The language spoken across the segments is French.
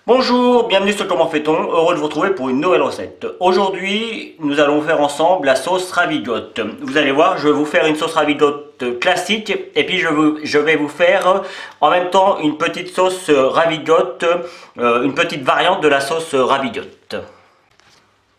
Bonjour, bienvenue sur Comment fait-on, heureux de vous retrouver pour une nouvelle recette. Aujourd'hui, nous allons faire ensemble la sauce ravigote. Vous allez voir, je vais vous faire une sauce ravigote classique et puis je vais vous faire en même temps une petite sauce ravigote, une petite variante de la sauce ravigote.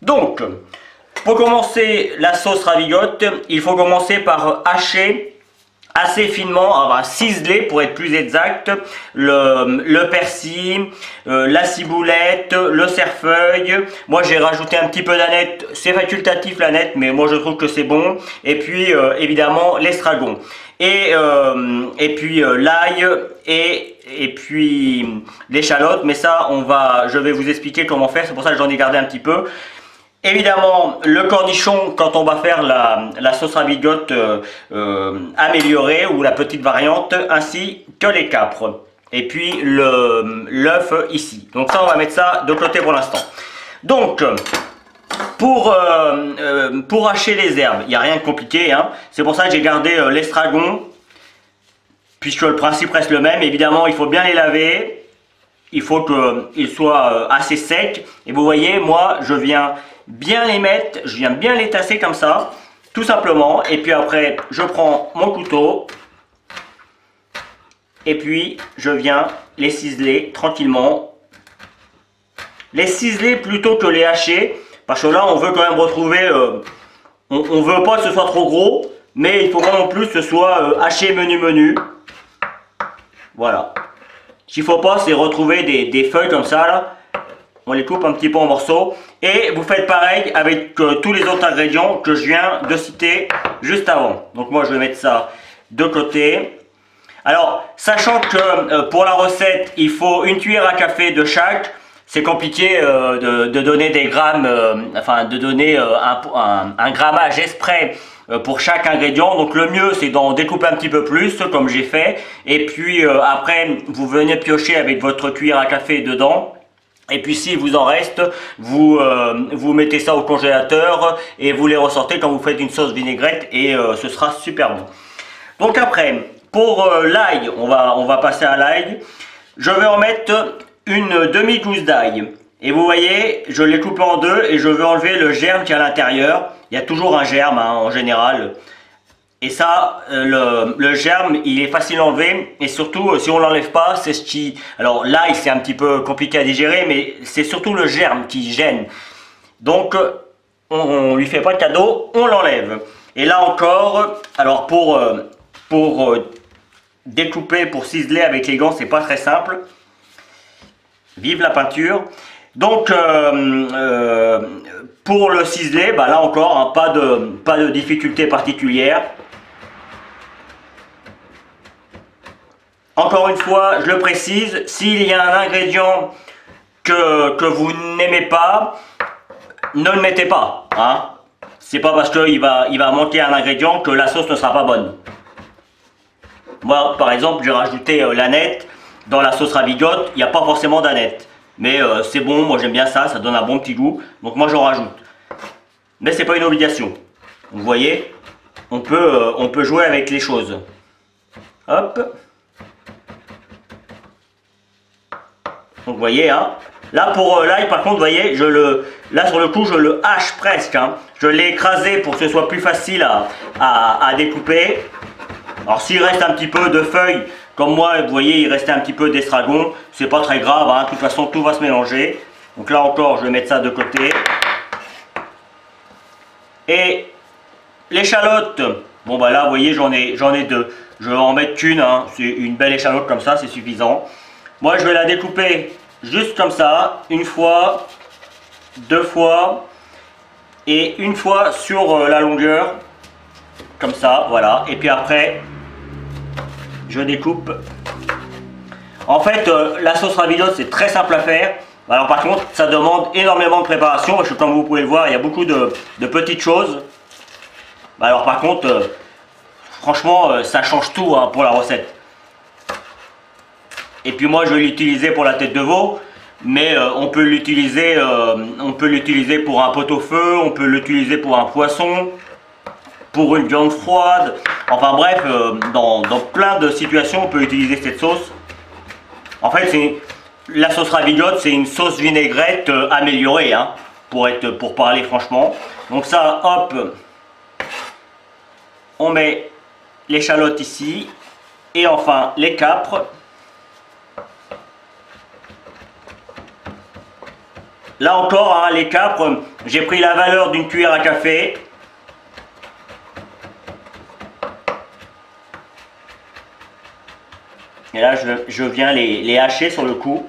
Donc, pour commencer la sauce ravigote, il faut commencer par hacher assez finement, ciseler pour être plus exact, le persil, la ciboulette, le cerfeuil. Moi j'ai rajouté un petit peu d'aneth, c'est facultatif l'aneth, mais moi je trouve que c'est bon. Et puis évidemment l'estragon. Et puis l'ail et puis l'échalote, mais ça je vais vous expliquer comment faire, c'est pour ça que j'en ai gardé un petit peu. Évidemment, le cornichon quand on va faire la sauce ravigote améliorée ou la petite variante, ainsi que les capres. Et puis l'œuf ici. Donc ça, on va mettre ça de côté pour l'instant. Donc, pour hacher les herbes, il n'y a rien de compliqué, hein. C'est pour ça que j'ai gardé l'estragon, puisque le principe reste le même. Évidemment, il faut bien les laver. Il faut qu'ils soient assez secs. Et vous voyez, moi, je viens bien les tasser comme ça, tout simplement. Et puis après, je prends mon couteau et puis je viens les ciseler tranquillement. Les ciseler plutôt que les hacher, parce que là, on veut quand même retrouver. On veut pas que ce soit trop gros, mais il faut pas non plus que ce soit haché menu. Voilà. Ce qu'il faut pas, c'est retrouver des feuilles comme ça là. On les coupe un petit peu en morceaux. Et vous faites pareil avec tous les autres ingrédients que je viens de citer juste avant. Donc moi je vais mettre ça de côté. Alors, sachant que pour la recette, il faut une cuillère à café de chaque. C'est compliqué de donner des grammes, de donner un grammage exprès pour chaque ingrédient. Donc le mieux c'est d'en découper un petit peu plus comme j'ai fait. Et puis après vous venez piocher avec votre cuillère à café dedans. Et puis si vous en reste, vous mettez ça au congélateur et vous les ressortez quand vous faites une sauce vinaigrette et ce sera super bon. Donc après, pour l'ail, on va passer à l'ail. Je vais en mettre une demi-gousse d'ail. Et vous voyez, je l'ai coupé en deux et je vais enlever le germe qui est à l'intérieur. Il y a toujours un germe hein, en général. Et ça, le germe, il est facile à enlever. Et surtout, si on ne l'enlève pas, c'est ce qui... Alors l'ail, c'est un petit peu compliqué à digérer, mais c'est surtout le germe qui gêne. Donc, on ne lui fait pas de cadeau, on l'enlève. Et là encore, alors pour découper, pour ciseler avec les gants, c'est pas très simple. Vive la peinture. Donc, pour le ciseler, là encore, hein, pas de difficulté particulière. Encore une fois, je le précise, s'il y a un ingrédient que vous n'aimez pas, ne le mettez pas. Hein. C'est pas parce qu'il va manquer un ingrédient que la sauce ne sera pas bonne. Moi, par exemple, j'ai rajouté l'aneth dans la sauce ravigote. Il n'y a pas forcément d'aneth. Mais c'est bon, moi j'aime bien ça, ça donne un bon petit goût. Donc moi j'en rajoute. Mais c'est pas une obligation. Vous voyez, on peut jouer avec les choses. Hop. Donc vous voyez, hein. Là pour l'ail par contre, vous voyez, là sur le coup je le hache presque. Hein. Je l'ai écrasé pour que ce soit plus facile à découper. Alors s'il reste un petit peu de feuilles, comme moi, vous voyez, il restait un petit peu d'estragon. C'est pas très grave, hein. De toute façon tout va se mélanger. Donc là encore, je vais mettre ça de côté. Et l'échalote, bon là vous voyez, j'en ai deux. Je vais en mettre qu'une, hein. C'est une belle échalote comme ça, c'est suffisant. Moi je vais la découper juste comme ça, une fois, deux fois et une fois sur la longueur, comme ça, voilà. Et puis après, je découpe. En fait, la sauce ravigote c'est très simple à faire. Alors par contre, ça demande énormément de préparation parce que comme vous pouvez le voir, il y a beaucoup de petites choses. Alors par contre, franchement, ça change tout hein, pour la recette. Et puis moi je vais l'utiliser pour la tête de veau, mais on peut l'utiliser pour un pot-au-feu, on peut l'utiliser pour un poisson, pour une viande froide. Enfin bref, dans plein de situations on peut utiliser cette sauce. En fait la sauce raviotte, c'est une sauce vinaigrette améliorée, hein, pour parler franchement. Donc ça, hop, on met l'échalote ici. Et enfin, les capres. Là encore, hein, les capres, j'ai pris la valeur d'une cuillère à café. Et là, je viens les hacher sur le coup.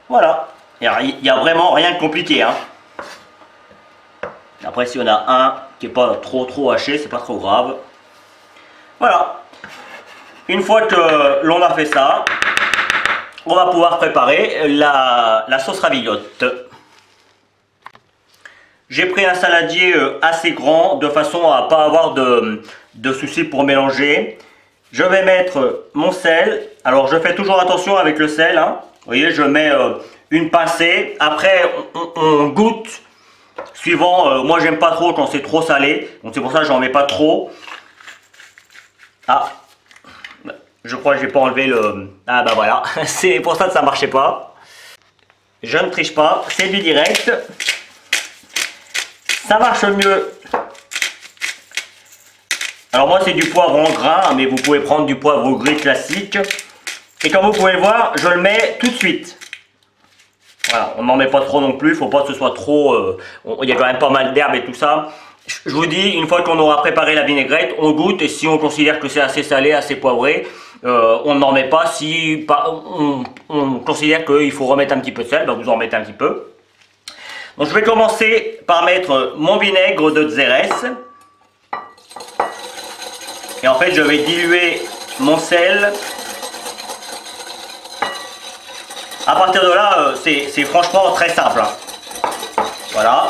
Voilà. Il n'y a vraiment rien de compliqué, hein. Après, si on a un qui n'est pas trop haché, c'est pas trop grave. Voilà. Une fois que l'on a fait ça, on va pouvoir préparer la sauce raviotte. J'ai pris un saladier assez grand de façon à ne pas avoir de soucis pour mélanger. Je vais mettre mon sel. Alors je fais toujours attention avec le sel, hein. Vous voyez, je mets une pincée. Après on goûte suivant. Moi j'aime pas trop quand c'est trop salé. Donc c'est pour ça que j'en mets pas trop. Ah, je crois que j'ai pas enlevé le... Ah bah voilà, c'est pour ça que ça marchait pas. Je ne triche pas, c'est du direct. Ça marche mieux. Alors moi c'est du poivre en grain, mais vous pouvez prendre du poivre gris classique. Et comme vous pouvez le voir, je le mets tout de suite. Voilà, on n'en met pas trop non plus, il ne faut pas que ce soit trop... il y a quand même pas mal d'herbes et tout ça. Je vous dis, une fois qu'on aura préparé la vinaigrette, on goûte et si on considère que c'est assez salé, assez poivré, on n'en met pas. Si on considère qu'il faut remettre un petit peu de sel, ben vous en mettez un petit peu. Donc je vais commencer par mettre mon vinaigre de Xérès. Et en fait, je vais diluer mon sel. À partir de là, c'est franchement très simple, hein. Voilà.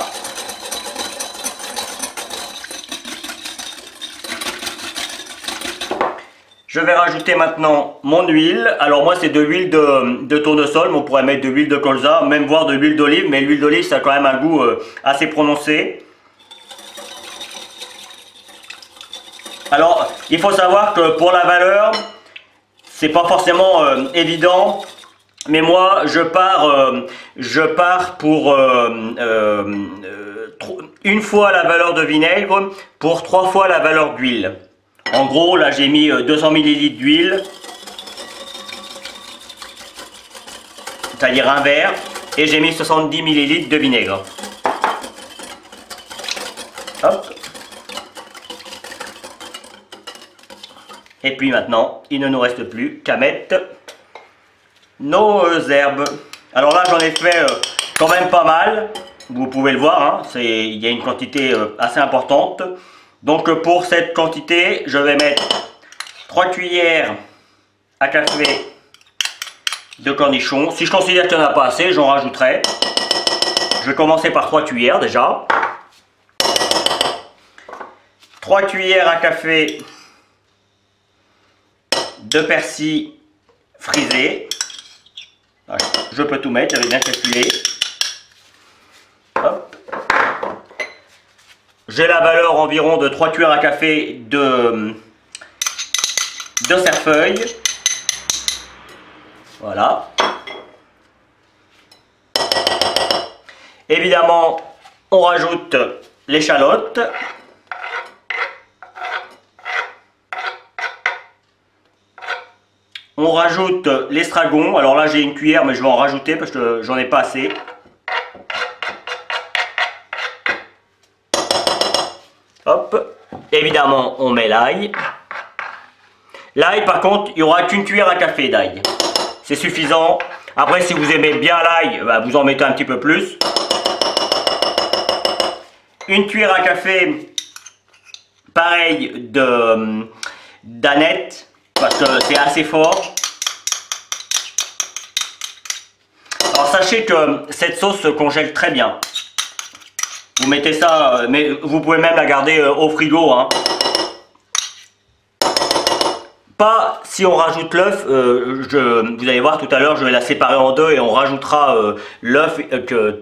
Je vais rajouter maintenant mon huile. Alors moi c'est de l'huile de tournesol, mais on pourrait mettre de l'huile de colza, même voire de l'huile d'olive, mais l'huile d'olive ça a quand même un goût assez prononcé. Alors il faut savoir que pour la valeur, c'est pas forcément évident, mais moi je pars pour une fois la valeur de vinaigre pour 3 fois la valeur d'huile. En gros, là j'ai mis 200 ml d'huile, c'est-à-dire un verre, et j'ai mis 70 ml de vinaigre. Hop. Et puis maintenant, il ne nous reste plus qu'à mettre nos herbes. Alors là, j'en ai fait quand même pas mal. Vous pouvez le voir, hein, il y a une quantité assez importante. Donc pour cette quantité, je vais mettre 3 cuillères à café de cornichons. Si je considère qu'il n'y en a pas assez, j'en rajouterai. Je vais commencer par 3 cuillères déjà. 3 cuillères à café de persil frisé. Voilà, je peux tout mettre, j'avais bien calculé. Hop. J'ai la valeur environ de 3 cuillères à café de cerfeuil. Voilà. Évidemment, on rajoute l'échalote. On rajoute l'estragon. Alors là, j'ai une cuillère, mais je vais en rajouter parce que j'en ai pas assez. Hop. Évidemment, on met l'ail. L'ail, par contre, il n'y aura qu'une cuillère à café d'ail. C'est suffisant. Après, si vous aimez bien l'ail, bah, vous en mettez un petit peu plus. Une cuillère à café, pareil, d'aneth, parce que c'est assez fort. Alors, sachez que cette sauce se congèle très bien. Vous mettez ça, mais vous pouvez même la garder au frigo, hein. Pas si on rajoute l'œuf, vous allez voir tout à l'heure, je vais la séparer en deux et on rajoutera l'œuf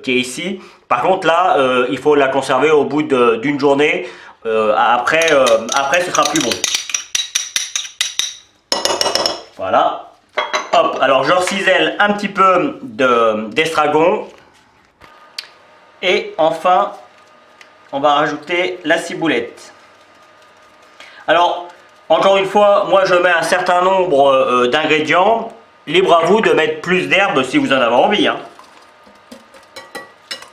qui est ici. Par contre là, il faut la conserver au bout d'une journée, après ce sera plus bon. Voilà, hop, Hop, alors je cisèle un petit peu d'estragon. Et enfin, on va rajouter la ciboulette. Alors, encore une fois, moi je mets un certain nombre d'ingrédients. Libre à vous de mettre plus d'herbes si vous en avez envie. Hein.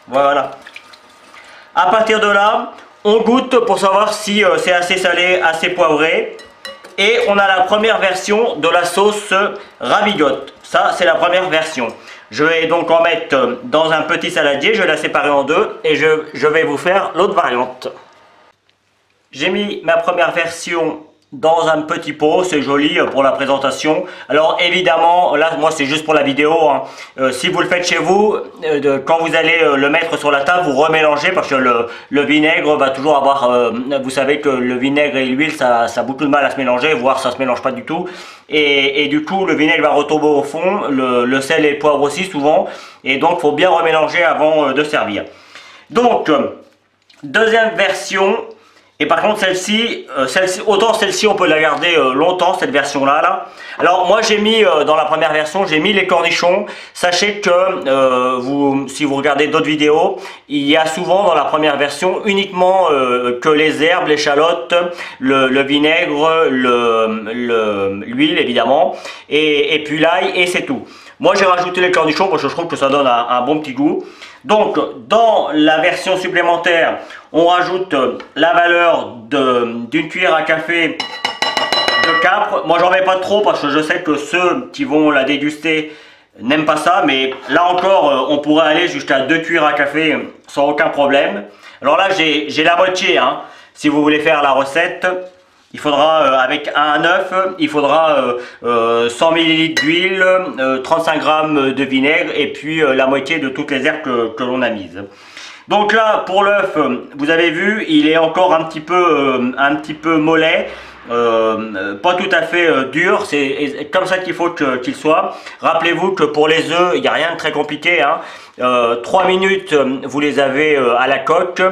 Voilà. À partir de là, on goûte pour savoir si c'est assez salé, assez poivré. Et on a la première version de la sauce ravigote. Ça, c'est la première version. Je vais donc en mettre dans un petit saladier. Je vais la séparer en deux et je vais vous faire l'autre variante. J'ai mis ma première version dans un petit pot, c'est joli pour la présentation. Alors évidemment, là moi c'est juste pour la vidéo, hein. Si vous le faites chez vous, quand vous allez le mettre sur la table, vous remélangez parce que le vinaigre va toujours avoir, vous savez que le vinaigre et l'huile ça a beaucoup de mal à se mélanger, voire ça se mélange pas du tout. Et du coup le vinaigre va retomber au fond, le sel et le poivre aussi souvent, et donc il faut bien remélanger avant de servir. Donc, deuxième version. Et par contre autant celle-ci on peut la garder longtemps, cette version là. Alors moi j'ai mis dans la première version, j'ai mis les cornichons. Sachez que si vous regardez d'autres vidéos, il y a souvent dans la première version uniquement que les herbes, l'échalote, le vinaigre, l'huile évidemment, et puis l'ail, et c'est tout. Moi j'ai rajouté les cornichons parce que je trouve que ça donne un bon petit goût. Donc dans la version supplémentaire, on rajoute la valeur d'une cuillère à café de capre. Moi j'en mets pas trop parce que je sais que ceux qui vont la déguster n'aiment pas ça. Mais là encore on pourrait aller jusqu'à 2 cuillères à café sans aucun problème. Alors là j'ai la moitié, hein. Si vous voulez faire la recette, il faudra avec un œuf, il faudra 100 ml d'huile, 35 g de vinaigre et puis la moitié de toutes les herbes que l'on a mises. Donc là pour l'œuf, vous avez vu, il est encore un petit peu mollet, pas tout à fait dur, c'est comme ça qu'il faut qu'il soit. Rappelez-vous que pour les œufs, il n'y a rien de très compliqué, hein. 3 minutes, vous les avez à la coque.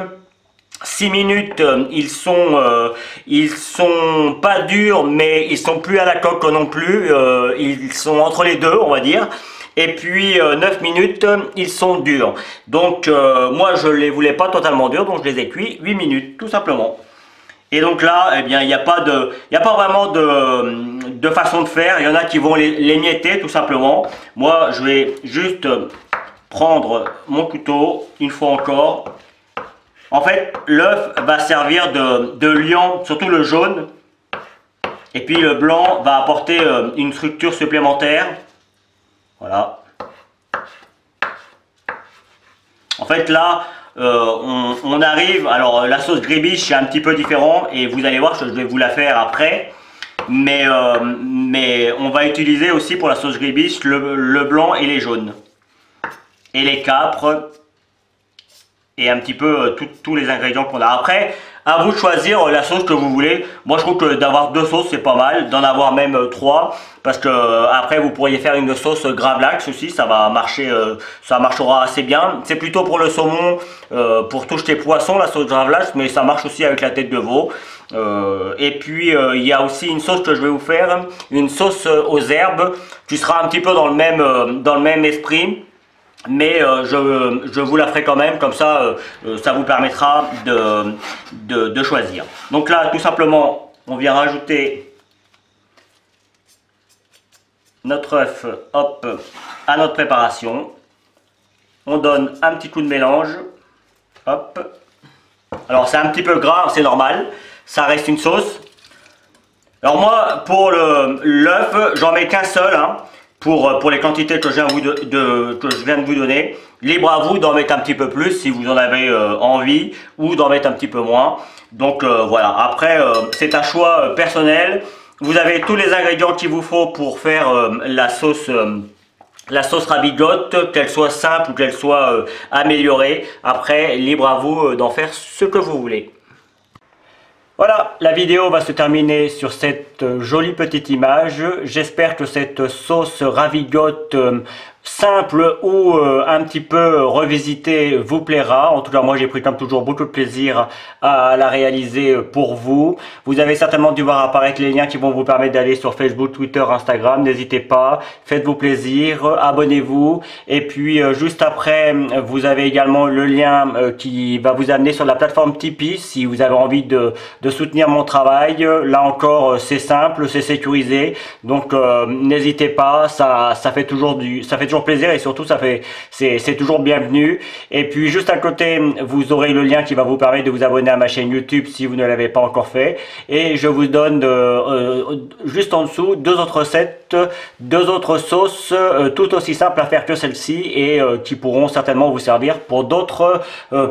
6 minutes, ils sont pas durs, mais ils sont plus à la coque non plus. Ils sont entre les deux, on va dire. Et puis 9 minutes, ils sont durs. Donc moi, je les voulais pas totalement durs, donc je les ai cuits 8 minutes, tout simplement. Et donc là, eh bien, il n'y a pas vraiment de façon de faire. Il y en a qui vont les mietter, tout simplement. Moi, je vais juste prendre mon couteau, une fois encore. En fait, l'œuf va servir de liant, surtout le jaune. Et puis le blanc va apporter une structure supplémentaire. Voilà. En fait là, on arrive, alors la sauce grébiche c'est un petit peu différent et vous allez voir que je vais vous la faire après. Mais on va utiliser aussi pour la sauce grébiche le blanc et les jaunes. Et les capres. Et un petit peu tous les ingrédients qu'on a. Après, à vous de choisir la sauce que vous voulez. Moi je trouve que d'avoir 2 sauces c'est pas mal, d'en avoir même 3, parce que après vous pourriez faire une sauce gravlax aussi, ça va marcher, ça marchera assez bien. C'est plutôt pour le saumon, pour tout ce qui est poisson, la sauce gravlax, mais ça marche aussi avec la tête de veau. Et puis il y a aussi une sauce que je vais vous faire, une sauce aux herbes, qui sera un petit peu dans le même esprit. Mais je vous la ferai quand même, comme ça ça vous permettra de choisir. Donc là tout simplement on vient rajouter notre œuf, hop, à notre préparation. On donne un petit coup de mélange, hop. Alors c'est un petit peu gras, c'est normal, ça reste une sauce. Alors moi pour l'œuf j'en mets qu'un seul, hein. Pour les quantités que je viens de vous donner. Libre à vous d'en mettre un petit peu plus si vous en avez envie, ou d'en mettre un petit peu moins. Donc voilà, après c'est un choix personnel. Vous avez tous les ingrédients qu'il vous faut pour faire la sauce ravigote, qu'elle soit simple ou qu'elle soit améliorée. Après, libre à vous d'en faire ce que vous voulez. Voilà, la vidéo va se terminer sur cette jolie petite image. J'espère que cette sauce ravigote simple ou un petit peu revisité vous plaira. En tout cas, moi j'ai pris comme toujours beaucoup de plaisir à la réaliser pour vous. Vous avez certainement dû voir apparaître les liens qui vont vous permettre d'aller sur Facebook, Twitter, Instagram. N'hésitez pas, faites-vous plaisir, abonnez-vous. Et puis juste après, vous avez également le lien qui va vous amener sur la plateforme Tipeee si vous avez envie de soutenir mon travail. Là encore, c'est simple, c'est sécurisé. Donc n'hésitez pas, ça fait toujours plaisir et surtout c'est toujours bienvenu. Et puis juste à côté, vous aurez le lien qui va vous permettre de vous abonner à ma chaîne YouTube si vous ne l'avez pas encore fait. Et je vous donne juste en dessous deux autres recettes, deux autres sauces tout aussi simples à faire que celle-ci et qui pourront certainement vous servir pour d'autres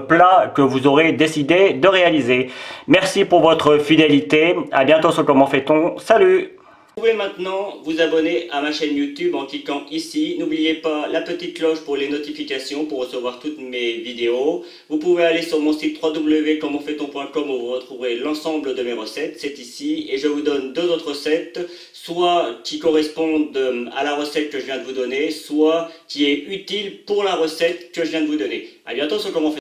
plats que vous aurez décidé de réaliser. Merci pour votre fidélité. À bientôt sur Comment fait-on. Salut! Vous pouvez maintenant vous abonner à ma chaîne YouTube en cliquant ici. N'oubliez pas la petite cloche pour les notifications pour recevoir toutes mes vidéos. Vous pouvez aller sur mon site www.commentfaiton.com où vous retrouverez l'ensemble de mes recettes. C'est ici et je vous donne deux autres recettes, soit qui correspondent à la recette que je viens de vous donner, soit qui est utile pour la recette que je viens de vous donner. À bientôt sur Comment fait-on.